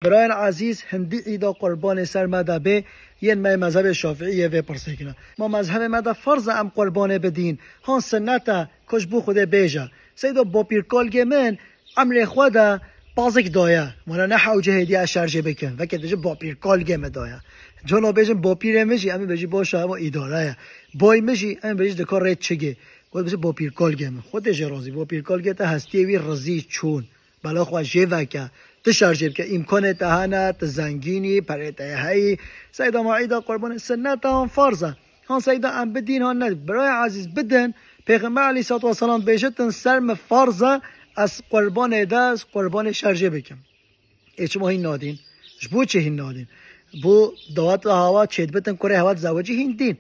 برایان عزیز هندی ایدا قربان سر مده به ین مذهب شافعیه و پرسیکنه ما مذهب مده فرض ام قربان بدین هان سنت کشبو خود بیجا سیدا با پیرکال من امر خدا بازک دایا مونا نه حوجه هدیه شرجه بکن و که دیگه با پیرکال گم دایا جنا بیجم با پیر میشی امی بیجی باشه اما اداره بای میشی امی بیجی دکار رد چگه خود بیجی با پیرکال گم خودش راضی با پیرکال گه تا هستی وی رضی چون بلا خو جوکه تشارجب که امکان تهانت زنگینی پرته هایی سیدا معیدا قربان سنت هم فرضه هان سیدا ام بدین هان ند برای عزیز بدن پیغمبر علیه الصلاه و السلام بیشتن سرم فرضه از قربان دست قربان شرجه بکن ایچ ما هین نادین جبو چه هین نادین بو دعوت هوا چید بتن کره هوا زواجی هین دین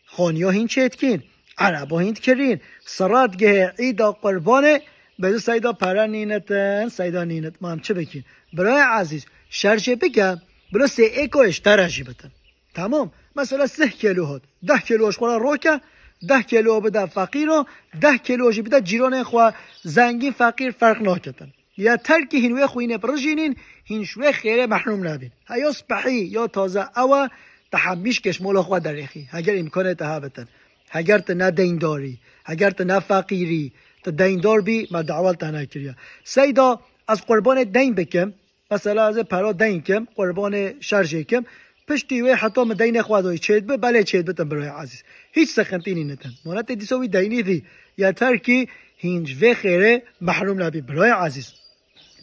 خانیا هین چید کین عربا هین کرین سرات گه عیدا قربانه به سیدا پرا نینتن سیدا نینت ما هم چه بکین برای عزیز شرجه بگم بلا 3 اکوش درجی بتن تمام مثلا 3 کیلو هات 10 کیلوش خورا روکه 10 کیلو بده فقیر و 10 کیلوش بده جیران خو زنگین فقیر فرق ناکتن یا ترکی هینوی خوینه برجینین هینشوی خیره محروم نبین یا صبحی یا تازه او تحمیش کش مولا خو درخی اگر امکانه تهابتن اگر ته نه دینداری اگر ته نه فقیری ته دیندار بی ما دعوت تنها کریا سیدا از قربان دین بکم مثلا از پرا دین کم قربان شرجه کم پشتی و حتی مدین خوادوی چید به بله چید بتن برای عزیز هیچ سخنتینی نتن مونت دیسوی دینی دی یا ترکی هینج و خیره محروم نبی برای عزیز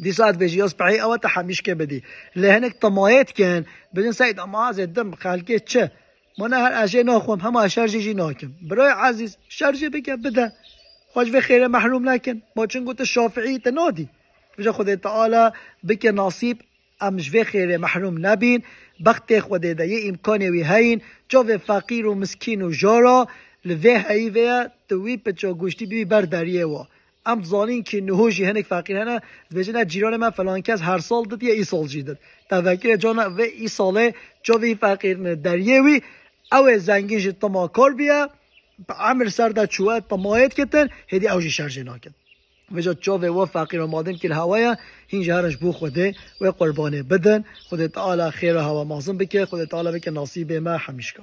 دی ساعت بجیاس بعی او تحمیش که بدی لهنک طمایت کن بدون سید اما از دم خالقه چه من هر اجه ناخوام همه شرجی ناکم برای عزیز شرجه بکن بده خوش و خیره محروم نکن ما چون گفت شافعی تنادی بجا خود تعالی بک نصیب امش و خیره محروم نبین بخت خود ده یه امکانی وی هین جو فقیر و مسکین و جارا لوی هی و توی پچا گوشتی بی برداریه و ام زانین که نهوجی هنک فقیر هنه بجنا جیران من فلان کس هر سال داد یا ای سال جیدد تفکر جانا و ای ساله جو فقیر دریه وی او زنگین جد تماکار بیا عمر سرده چوه تمایت کتن هدی اوجی شرجه ناکن وجا چوه و فقیر و مادم که الهوایا هین هرش بو خوده و قربانه بدن خود تعالی خیر و هوا مازم بکه خود تعالی بکه نصیب ما همیشه